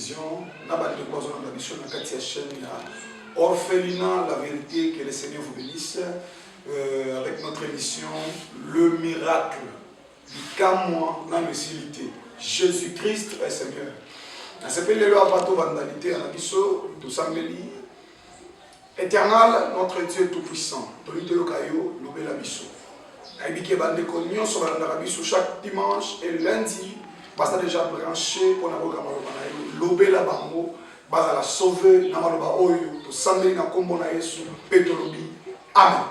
télévision, na bande kwa zona na biso na kati ya chaîne Orphelinat, la vérité, que le Seigneur vous bénisse, avec notre émission Le miracle du Kamwa na mesilité. Jésus-Christ est Seigneur. On s'appelle le abato vandalité à biso to sambeli. Éternel, notre Dieu tout-puissant, Tolite Lokayo, Lobela biso. Aibike bande konyon sur la biso chaque dimanche et lundi. Parce que déjà branché pour nous lober la bango, basa la sauver, na maloba oyo, to sambeli na kombo na Yesu, petolobi. Amen.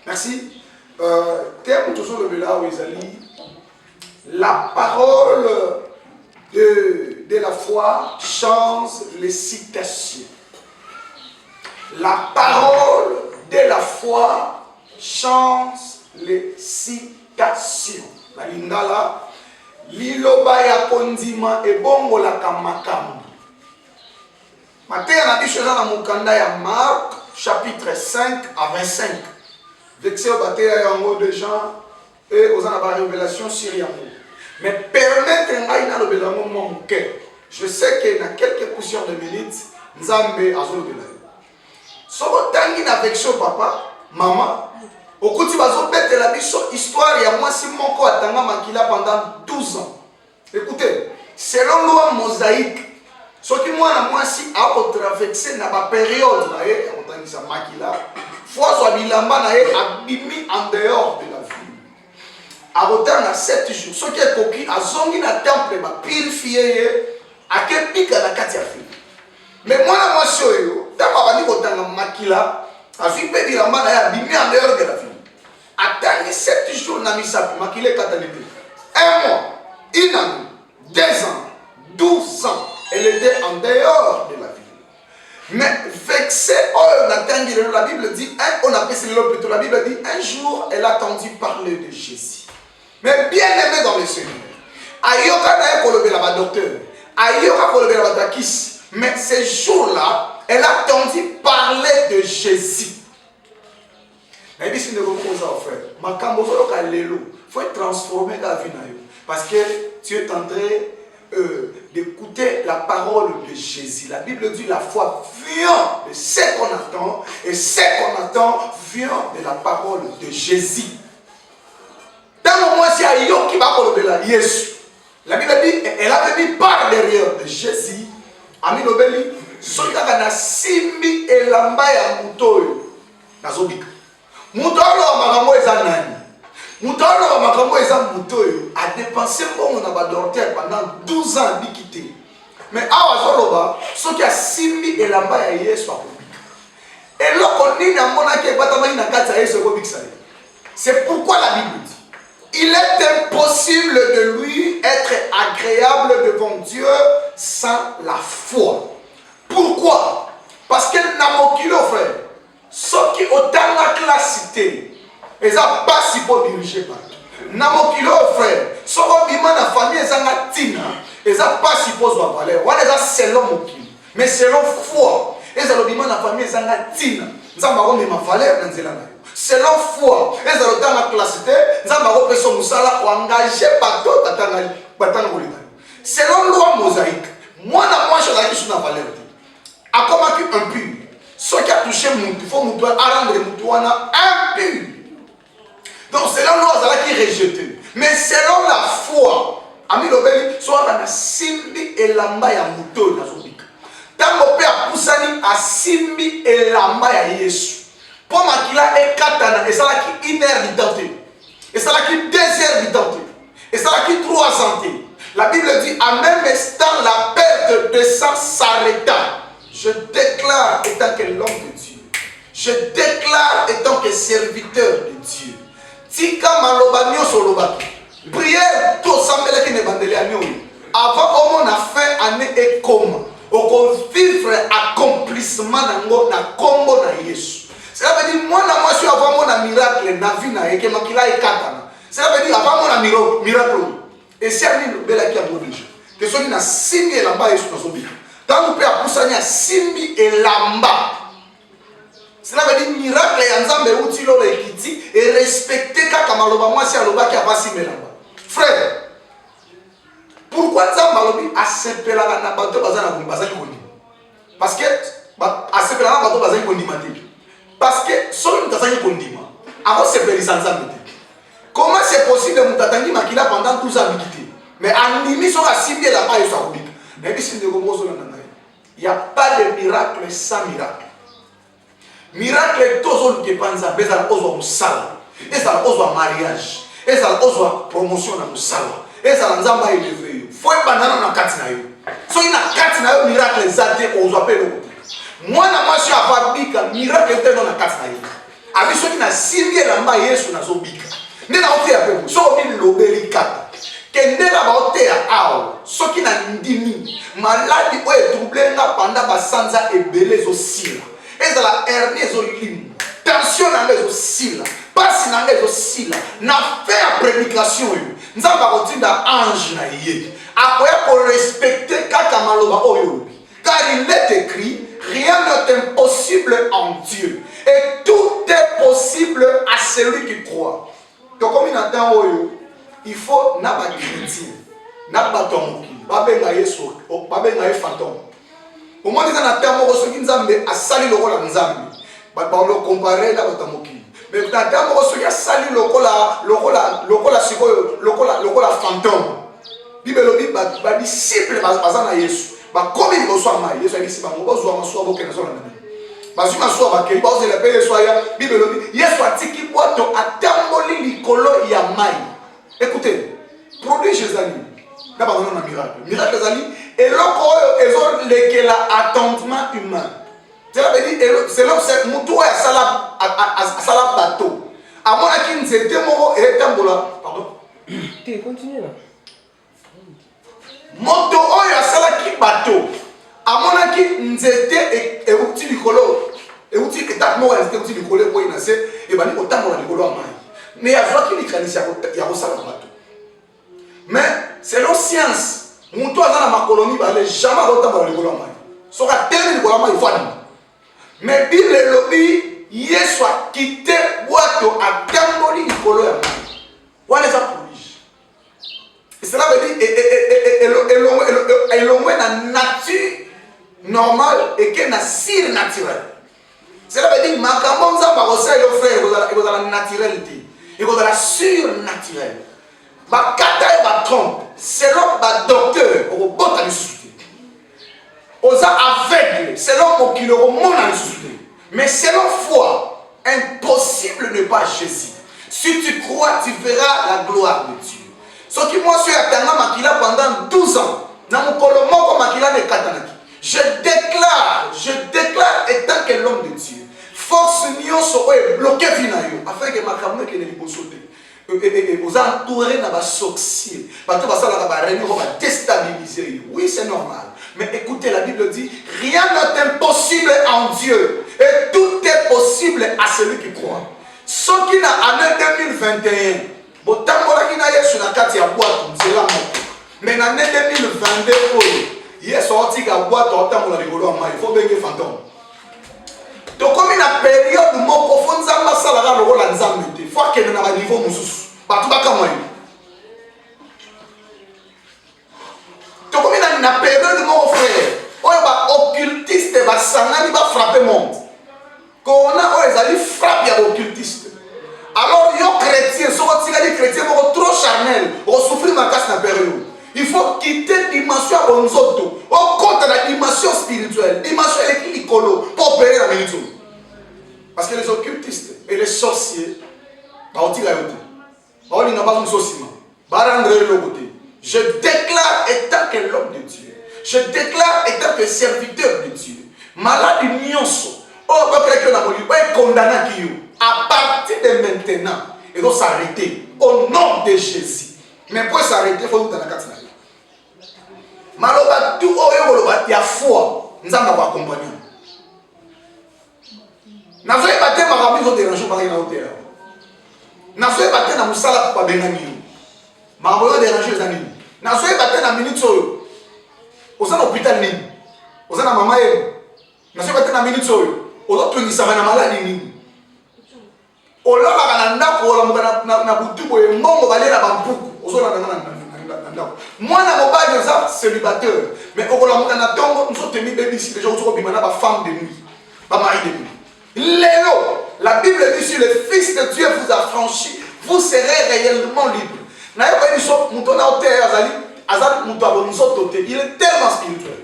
Merci. Thème toujours le bela Wezali. La parole de la foi change les citations. La parole de la foi change les citations. La lingala. Liloba ya kondima ebongo la kamakambu. Matin na biso na mukanda ya Marc chapitre 5 à 25. Vexé au bataille yango de Jean et aux en révélation sur yango. Mais permettre ngai na lobela mon cœur. Je sais que dans quelques poussières de minutes Nzambe azolobela. Soko tangi na vexé papa, maman Okuti bazo bête la biso histoire ya moi si moko atanga makila pendant 12 ans. Écoutez, selon loi mosaïque, ce qui moi na moi si a traversé na ba période na ye otangisa makila, fois so bilamba na ye abimi en dehors de la ville. A otanga 7 jours, ce qui est koki azongi na temple ba purifier akepika na kati ya ville. Mais moi na moi soyo, tama bani kotanga makila, afi pe bilamba na ye abimi en dehors de la ville. Attendez 7 jours na misapi makile katalité. 1 mois, 1 an, 2 ans, 12 ans. Elle était en dehors de la ville. Mais vexé, la Bible dit, on appelle cela plutôt, la Bible dit, un jour, elle a entendu parler de Jésus. Mais bien aimé dans le Seigneur. Ayoka na ekolobe la docteur. Ayoka kolobe la takis. Mais ces jours-là, elle a entendu parler de Jésus. Il faut être transformé dans la vie. Parce que tu es en train d'écouter la parole de Jésus. La Bible dit la foi vient de ce qu'on attend. Et ce qu'on attend vient de la parole de Jésus. Dans le moment où il y a Jésus, la Bible dit elle avait mis par derrière de Jésus. Ami Nobeli, Soyaka Simbi et Lambaya Moutoyo. Nazobika. Moutolo makambo eza nani? Moutolo makambo eza mutoyo a dépensé mon abadorter pendant 12 ans bikité. Mais awa zoloba soki a simbi elamba ya Yesu akobika. Et lokoni na mona ke batamani na kati ya Yesu akobika. C'est pourquoi la Bible dit il est impossible de lui être agréable devant Dieu sans la foi. Pourquoi? Parce que n'a mokilo frère. Ceux qui ont la classité, ils n'ont pas si pour diriger par eux. Namokilo frère, ceux qui ont la famille, ils n'ont pas si pour se valeur. Ils ont selon mokilo, mais selon foi. Ils ont la famille, ils ont valeur. Selon foi, ils ont la classité, ils ont engagé par d'autres. Selon loi mosaïque, moi, je suis dans la valeur. A combattu un pur. Ce qui a touché mon il faut rendre Moutouana impur. Donc c'est là où qui est rejeté. Mais selon la foi, Ami Lobeli, soit dans la Simbi et Lamba ya Moutou na Zobika. Tant mon père Poussani a Simbi et Lamba ya Yesu. Pour Makila et Katana, et ça là qui 1 heure d'identité. Et ça là qui 2 heures d'identité. Et ça là qui 3 santé. La Bible dit à même instant la perte de sang s'arrêta. Je déclare étant que l'homme de Dieu. Je déclare étant que serviteur de Dieu. Tika malobagno solobaki. Prière tout sambele qui ne bandeli agno. Avant on a fait année et comme. On vivre accomplissement nango na kombo na Yesu. Cela veut dire moi na moi suis avant mon miracle na vie na eke makila e katana. Cela veut dire avant mon miracle. Et c'est un bel qui a déjà. Que ce qui n'a signé là-bas Yesu na sobi. Tant que Père Poussani a Simbi et Lamba. Cela veut dire miracle et Nzambe utilo le kiti et respecter Kakamaloba moi si aloba qui a pas Simbi Lamba. Frère, Pourquoi Nzambalobi a sepelaka na bato bazana bazali kondima? Parce que a sepelaka bato bazali kondima te. Parce que solo mutazali kondima, avant sepelisa Nzambe te. Comment c'est possible mutatangi makila pendant 12 ans bikité? Mais andimi so asibie la pa yeso akobika. Mais bisi ndeko mozo na ngai. Il n'y a pas de miracle sans miracle. Miracle tozo ke panza bezala ozwa musala. Ezala ozwa mariage. Ezala ozwa promotion na musala. Ezala nzamba élevé. Faut banana na kati na yo. So ina kati na yo miracle zate ozwa pe loko. Mwana mwasi ababika miracle te na kati na yo. Abi so kina simbie lamba Yesu na zo bika. Nena ote ya pe. So obi lobeli kata. Kendela baote ya ao. So kina ndimi. Maladi oye troublé nga panda basanza ebele zo sila. Ezala hernie zo limu. Tension na zo sila. Pasi na zo sila. Na faire prédication yo. Nzamba kotinda ange na yé. Akoya pour respecter kaka maloba oyo. Car il est écrit, rien n'est impossible en Dieu. Et tout est possible à celui qui croit. Donc comme il entend oyo, il faut na ba chrétien, na ba tomoki, ba benga yeso, ba benga ye fantôme. Au moins ils en attendent mo soki nzambe asali lokola nzambe. Ba lo comparer na ba tomoki. Mais tata mo soki asali lokola sikoyo, lokola fantôme. Bible lobi ba disciple bazana Yesu. Ba komi boso amai, Yesu ali siba mo bozo amaso abokena so na nani. Bazu maso abakeli ba ozela pe Yesu aya, Bible lobi Yesu atiki boto atamboli likolo ya mai. Écoutez, produit Jésus n'a pas besoin d'un miracle. Miracle zali et l'autre ils ont lekela attendement humain. Cela veut dire c'est là c'est muto ya sala bateau. À mon avis nzete moko et tambola. Pardon. Tu continues là. Moto oyo sala ki bateau. À mon avis nzete et outil likolo. Et outil étape moko nzete outil likolo ko inase et bani otambola likolo amai. Mais il y a qui mécanicien, il y a aussi bateau. Mais selon science, mon toit dans ma colonie va aller jamais autant dans le Golama. Soit tel le Golama il faut aller. Mais Bible lobby, Yesu a quitté boîte à Tamboli du Golama. Voilà les approches. Et cela veut dire et l'homme la nature normale et qu'elle est surnaturelle. Cela veut dire ma camonza par aussi le frère il va la naturalité. Il y a la surnaturelle. Ma kata va trompe. Selon ma docteur, on va botter les sociétés. On a aveugle. Selon mon kilo, on monte les sociétés. Mais selon foi, impossible ne pas Jésus. Si tu crois, tu verras la gloire de Dieu. Ce qui moi suis attendant Makila pendant 12 ans. Dans mon colombo comme Makila de Katanaki. Je déclare étant que l'homme de Dieu. Force nyonso est bloqué finayo afin que makamwe que les bosote et vous entourer na ba sorcier parce que ça la ba réunion va déstabiliser. Oui, c'est normal. Mais écoutez, la Bible dit rien n'est impossible en Dieu et tout est possible à celui qui croit. Ce qui na année 2021 botambola ki na Yesu na kati ya boîte nzela moko. Mais na année 2022 oyo Yesu oti ka boîte otambola likolo ma il faut benga fantôme. Donc comme la période mon profond nzamba salaka lokola nzambe te faut que na ba niveau mususu batu baka moyo. Donc comme la période mon frère oyo ba occultiste ba sangani ba frapper monde. Corona oyo ezali frappe ya occultiste. Alors yo chrétien so tika di chrétien mo trop charnel, o souffrir ma casse na période. Il faut quitter dimension à bonzoto. Au compte de la dimension spirituelle, dimension équilibre pour opérer la minute. Parce que les occultistes et les sorciers, je déclare étant que l'homme de Dieu, je déclare étant que serviteur de Dieu, malade nyonso, oh, quelqu'un n'a pas condamné à partir de maintenant, il doit s'arrêter au nom de Jésus. Mais pour s'arrêter, il faut nous dans la carte. Maloba tout oyo il y a foi, nous allons accompagner. Nous allons battre ma rabbi au dérangeant par les hôtels. Nous allons battre na musala pour benami. Ma rabbi déranger les amis. Nous allons battre na minute oyo. Oza na hôpital nini? Oza na mama ye. Nous allons battre na minute oyo. Oza tungisa na maladi nini? Ola ba na ndako ola na butu boye mbongo balela bampuku. Ozo na Moi, je suis célibataire. Mais au Rwanda, nous sommes mis ici, les gens qui sont femme de nuit, pas mari de nuit. Lélo, la Bible dit si le Fils de Dieu vous a franchi, vous serez réellement libre. Il est tellement spirituel.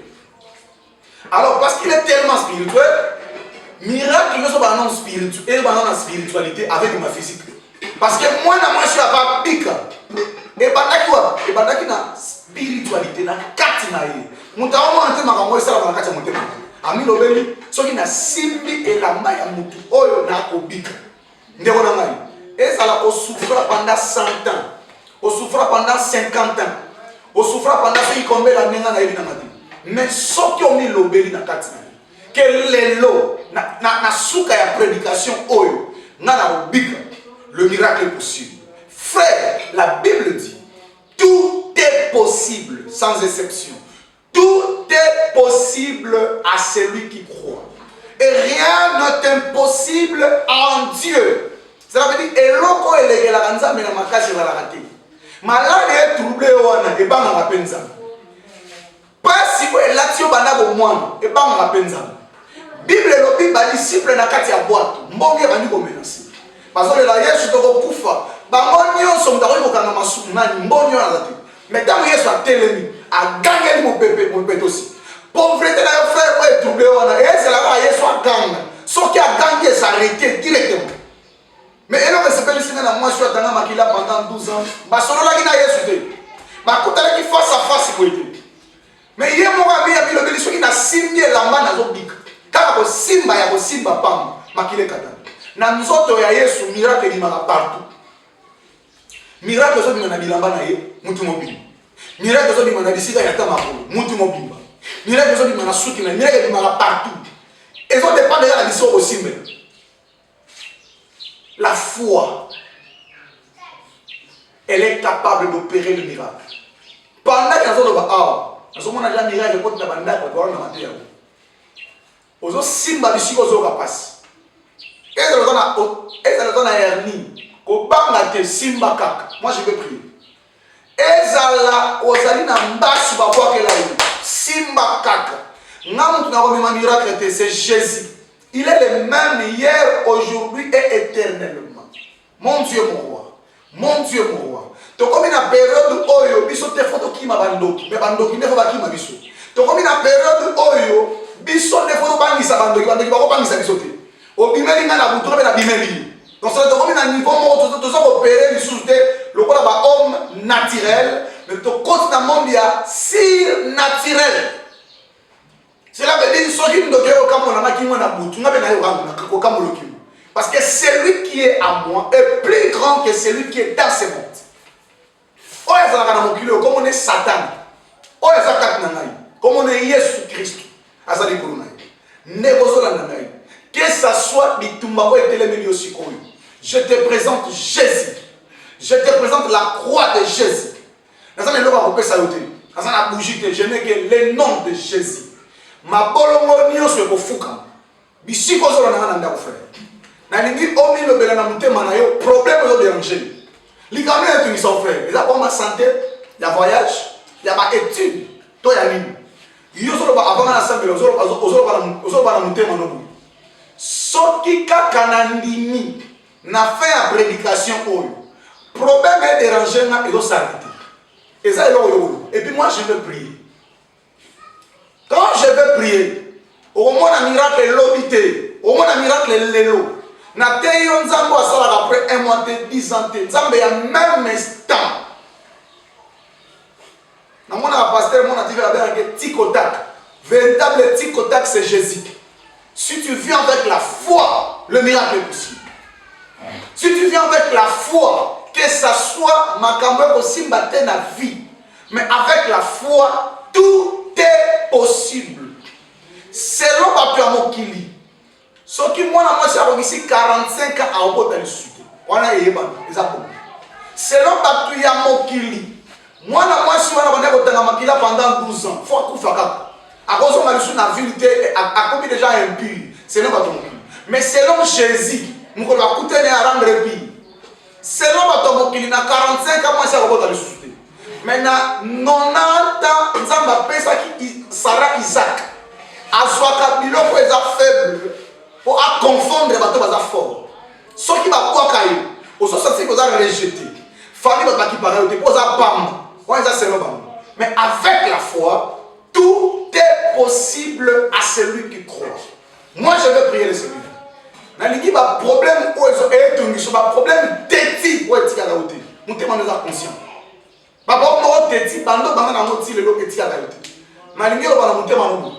Alors, parce qu'il est tellement spirituel, miracle, nous sommes en spirituel, et en spiritualité avec ma physique. Parce que moi, je suis à Bika. Et bandaki na spiritualité na kati na ye. Muta omo ante makambo esala na kati ya motema. Ami lobeli soki na simbi elamba ya mutu oyo na kobika. Ndeko na ngai. Ezala o souffra pendant 100 ans. O souffra pendant 50 ans. O souffra pendant ce qui combat la nenga na yebi na mati. Mais soki omi lobeli na kati na ye. Que lelo na suka ya prédication oyo na na kobika. Le miracle est possible. Frère, la Bible dit, tout est possible, sans exception. Tout est possible à celui qui croit. Et rien n'est impossible en Dieu. Cela veut dire, eloko elege la kanza mais na makasi va la rater. Malade est troublé wana et ba na penza. Pas si vous elatio bana bo mwana et ba na penza. Bible lobi ba disciple na kati ya boîte. Mbonge bandi ko menacer. Parce que la Yesu to ko kufa. Bangonyo son mutako kokanga masuku nani mbonyo na zati. Mais dans Yesu a telemi a gagné mon bébé aussi. Pauvreté na yo frère ouais troublé wana et c'est là Yesu a gagné. Ce qui a gagné s'arrêter directement. Mais elle va se faire ici na moi je suis atanga makila pendant 12 ans. Ba solo la kina Yesu te. Ba kutala ki face à face ko ete. Mais ye mo ga bi lo beli soki na simbi lamba na zo bika. Kaka ko simba ya ko simba pam makile kata. Na nzoto ya Yesu miracle di maka partout. Miracle zo bima na bilamba na ye mutu mobimba. Miracle zo bima na bisika ya tamakolo mutu mobimba. Miracle zo bima na suki na miracle bima partout. Et ça dépend de la mission aussi même. La foi, elle est capable d'opérer le miracle. Pendant que nous avons déjà un miracle, nous avons un miracle. Nous simba bisi ko zo passe. Et ça donne hernie. Ko banga te simba kaka. Moi je vais prier. Ezala ozali na mbasu ba kwa kela simba kaka. Ngamu tunako miracle c'est Jésus. Il est le même hier, aujourd'hui et éternellement. Mon Dieu mon roi. Mon Dieu mon roi. To comme une période oyo biso te photo ki ma bandoki, mais bandoki ne fa ki ma biso. To comme une période oyo biso ne photo bangisa bandoki, bandoki ba ko bangisa biso te. Obimeli nga na butu na bimeli. Donc ça to comme un niveau mo to so opérer biso te lokola ba homme naturel, mais to côté na monde ya surnaturel. Cela veut dire parce que celui qui est à moi est plus grand que celui qui est dans ce monde. Comme on est Satan, comme on est Jésus Christ, que ça soit je te présente Jésus, je te présente la croix de Jésus. Je n'ai que le nom de Jésus. Ma bolongo nyonso ekofuka bisiko zo na ngana ndako frère na lingi omi lo bela na mutema na yo problème yo déranger likamé etu ni son frère eza pour ma santé ya voyage ya ba étude to ya nini yo zo ba avant na sambe zo ba na mutema no bu soki kaka na ndimi na fait ya prédication oyo problème est déranger na ezo s'arrêter eza yo et puis moi je veux prier. Quand je vais prier, au moment d'un miracle l'obité, au moment d'un miracle l'élo, na teyo nzambo asala après un mois de 10 ans, nzambe ya même instant. Na mona pasteur mon ative avec tic au tac. Véritable tic au tac c'est Jésus. Si tu viens avec la foi, le miracle est possible. Si tu viens avec la foi, que ça soit makambo possible battre na vie, mais avec la foi, tout est possible. Selon Bapia Mokili, ce qui moi j'ai ici 45 ans à Obota le Sud. Selon Bapia Mokili, moi je suis pendant 12 ans. Faut que à cause de la vérité, à combien déjà impur. Selon Bapia Mokili. Mais selon Jésus, nous allons coûter à rendre impur. Selon Bapia Mokili, na 45 ans, moi j'ai Obota le Sud. Maintenant, 90 ans, Nzamba pesa qui Sarah Isaac. Azwaka biloko eza faible pour confondre les bateaux baza fort. Ce qui va quoi caillou, au sens c'est qu'on a rejeté. Famille va qui parle, on a bam, on a c'est bam. Mais avec la foi, tout est possible à celui qui croit. Moi je vais prier le Seigneur. Dans l'équipe va problème où ils ont un problème téti où est-il à la hauteur. Nous sommes déjà conscients. Papa on téti, bando bando na ngoti le lo téti à la hauteur. Malingi lo bana mutema no.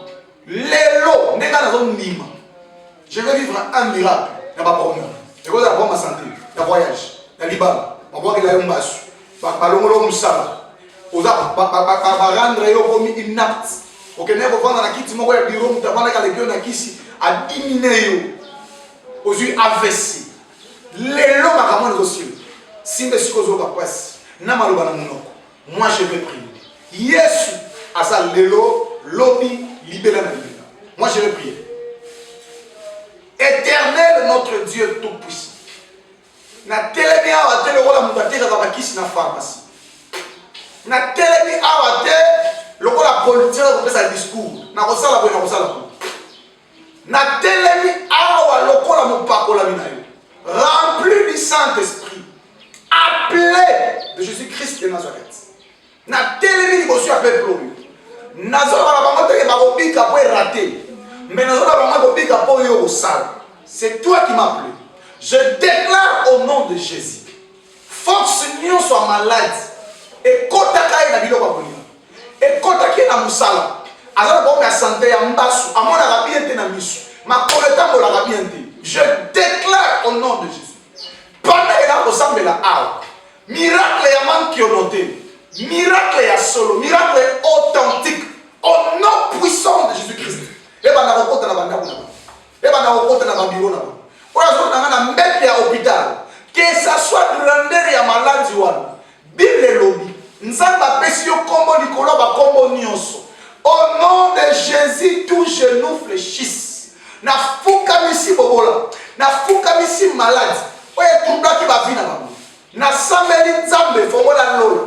Lelo ndeka na zone nima. Je vais vivre un miracle dans ma problème. Je vais avoir ma santé, le voyage, le Liban, je vais aller au Mbassou, je vais aller au Moussala, je vais rendre inapte. Ok, ne vais pas vendre la kit, je vais bureau, je vais vendre la gueule na kisi à diminuer aux yeux AVC. Lelo makamon aussi. Si me suis causé au passe, na maluba na monoko. Moi je vais prier. Yesu asa lelo lobi libérer na libérer. Moi je vais prier. Éternel notre Dieu tout-puissant. Na telemi awa te le rôle mutati ka bakisi na pharmacie. Na telemi awa te le rôle la politique ko pesa discours. Na kosala bo na kosala bo. Na telemi awa le rôle la mupakola minayo. Rempli du Saint-Esprit. Appelé de Jésus-Christ de Nazareth. Na telemi liboso ya peuple oyo. Nazo ba bango te ba kobika po rater. Mais c'est toi qui m'as appelé. Je déclare au nom de Jésus. Force union soit malade. Et kotaka na bilo kwa et kotaki na musala. Azala ba ka santé ya mbasu. Amona ka bien te na misu. Ma koleta mo la bien te. Je déclare au nom de Jésus. Pendant que la ressemble la awa. Miracle ya man qui noté. Miracle ya solo. Miracle authentique. Au nom puissant de Jésus-Christ. Et ben na okota na banda kuna. Et ben na okota na bambiro na. Oya zo na mbete ya hôpital. Que ça soit grandeur ya maladie wana. Bible lobby. Nzamba pesi yo kombo likolo ba kombo nyonso. Au nom de Jésus tout genou fléchisse. Na fuka misi bobola. Na fuka misi malade. Oya tunda ki ba vina ba. Na sameli nzambe fongola lola.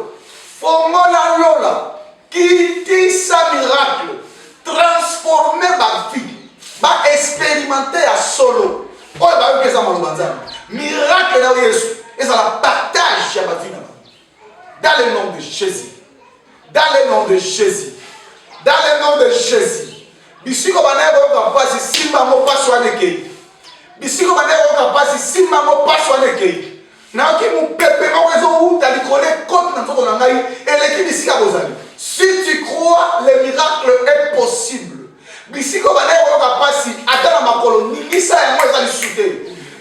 Fongola lola. Qui dit sa miracle. Transformer ma vie, va expérimenter à solo. Oh, bah, que ça miracle là où Jésus, et ça la partage à ma vie. Dans le nom de Jésus. Dans le nom de Jésus. Dans le nom de Jésus. Bisiko banaye ko kapasi simba mo paswane ke. Bisiko banaye ko kapasi simba mo paswane ke. Na ki mu pepe mo rezo uta likole comme na toko na ngai eleki bisika bozali. Si tu crois, le miracle est possible. Bisiko banaye ko kapasi atana makolo ningisa ya mo ezali sute.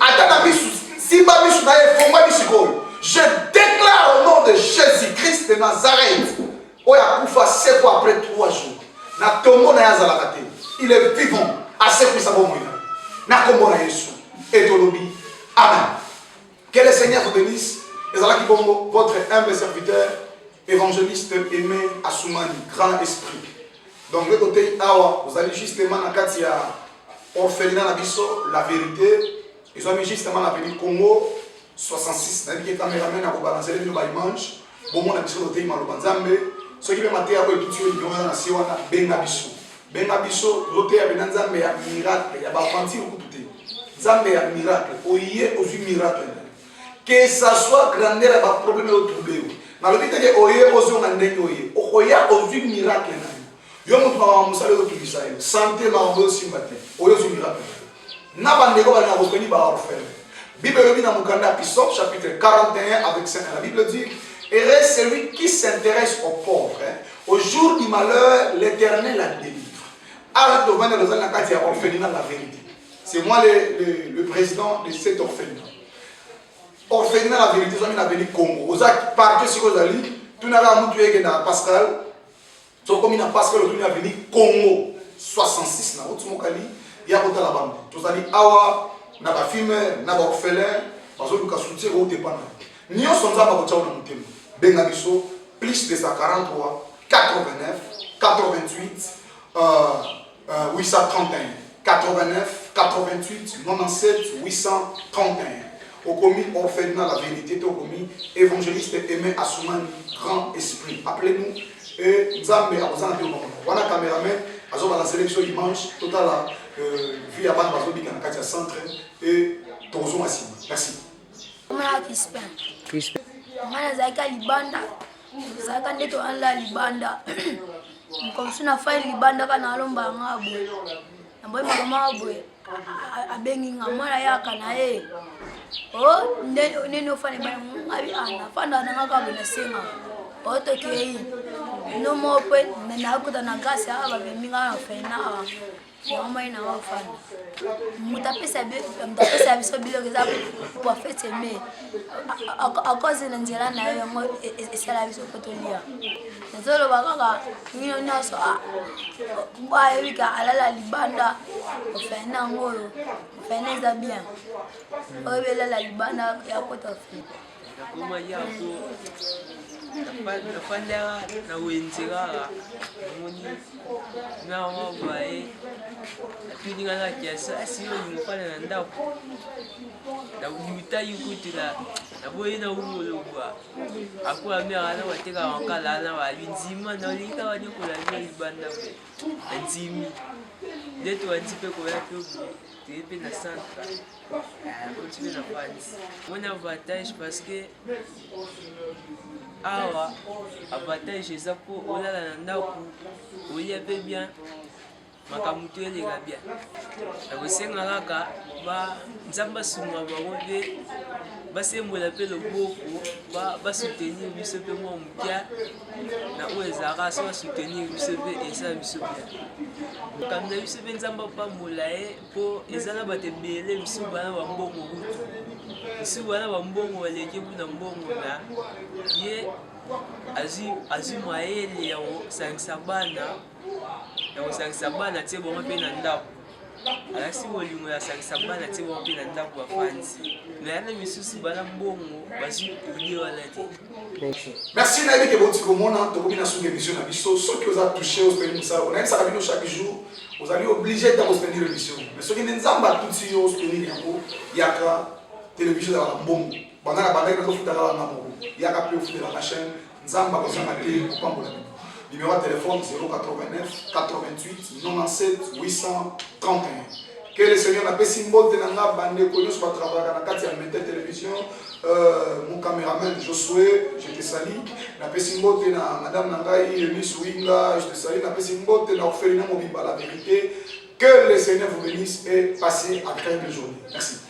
Atana bisu simba bisu na efonga bisiko. Je déclare au nom de Jésus-Christ de Nazareth. Oya kufa seko après 3 jours. Na tombo na yazala kate. Il est vivant. Assez puissant pour moi. Na kombo na Yesu. Et tolobi. Amen. Que le Seigneur vous bénisse. Et zala ki bongo votre humble serviteur évangéliste Aimé Assoumani, grand esprit. Donc le côté awa, vous allez justement na kati ya orphelinat na biso la vérité. Ils ont mis justement la vérité Congo 66. Na bi cameraman na ko balancer le ba image. Bon mon na biso côté maloba nzambe. Ce qui veut mater à quoi tout tuer il y a na siwana benga biso. Benga biso côté ya benanzambe ya miracle ya ba fanti ko tuté. Nzambe ya miracle, oye ozu miracle. Que ça soit grandeur ya ba problème au troublé. Na le bité que oye ozu na ndenge oye. Oya ozu miracle na. Yo mutu ba musale ko tubisa yo. Santé na ngo simbate. Oyo ozu miracle. Na bandeko ba na ko peni ba orphelin. Bible dit dans Mukanda Episode chapitre 41 avec 5. La Bible dit heureux celui qui s'intéresse aux pauvres. Au jour du malheur, l'Éternel la délivre. Alors, la vérité. C'est moi le président de cet orphelinat. Orphelinat, la vérité, c'est la vérité Congo. Vous avez parlé sur vos alliés, tout n'a pas mutué que dans Pascal. Donc, comme il y a Pascal, tout n'a venu Congo 66. Il y a autant la bande. Tous les awa, n'a pas filmé, n'a pas orphelin, parce que nous avons soutenu au départ. Nous sommes là pour faire un thème. Bengabiso, plus de 143, 89, 88, 831. 89, 88, 97, 831. au commis orphelinat la vérité, au commis évangéliste Aimé Assoumani, grand esprit. Appelez-nous et Nzambe à vous en dire. Voilà caméraman, à la sélection dimanche, total la vie à Ban Bazobi Kanakatia Centre et Tozo Massima. Merci. Mwana Crispin. Crispin. Mwana Zaika Libanda. Zaika Neto Anla Libanda. Mkomsuna file Libanda kana alomba ngabwe. Namboy mabwe. Abengi ngamala yaka na ye. Oh, nene ofane bana ngabi ana. Fanda na ngakabwe na senga. Oh to kei. No mo pe na akuta na gasi aba beminga na fena. Mama ina wafana. Mutapesa biso bilo keza pour faire aimer. À cause de nzela na yo ngo esala biso kotolia. Nzolo bakaka ngino nyaso ba yika alala Libanda ofena ngolo. Ofena za bien. Obela la Libanda ya kotofi. Kuma yako napanda na wenzira moni na wabae tuninga na kiasa asiyo nyumfana na ndapo na ujuta yukutira na boye na umulugwa akwa mera na wateka wakala na walinzima na lika wanyokola Libanda be nzimi deto antipe ko ya pio tepe na centre continue na France on a avantage parce que awa avantage eza po olala na ndako olia pe bien makamutu elenga bien nakosenga kaka nzambe asunga bango mpe basembola mpe loboko basoutenir biso mpe mwa mokia na oyo ezalaka so basoutenir biso mpe esala biso bien mokambi na biso mpe nzambe apambola ye mpo eza na bato ebele biso bana bambongo kutu biso bana bambongo baleki kuna mbongo na ye azwi mayele ya kosangisa bana tie bongo mpe na ndako alasi bolingo ya sangisa bana tie bongo mpe na ndako bafanzi me yana misusu bana mbongo bazwi elie wana te. Merci nayebi ke boti komona tokomi na sunga émission na biso soki oza touché ospendi mosala onayebisaka bino chaque jour ozali obligé ntango ospendir émission mais soki nde nzambe atuti yo ospendir yango yaka télévision ezalaka mbongo banda na bandaki nazofutaka wana moko yaka mpe ofutela na chaîne nzambe akozanga te kopambola bino. Numéro de téléphone 089 88 97 831. Que le Seigneur n'a pas symbole de l'anga bandé connu sur votre travail dans la carte de télévision. Mon caméraman Josué, je te salue. N'a pas symbole de Madame Nangaï, Miss Winga, je te salue. N'a pas symbole de l'orphelinat Mobiba, la vérité. Que le Seigneur vous bénisse et passez à très belle journée. Merci.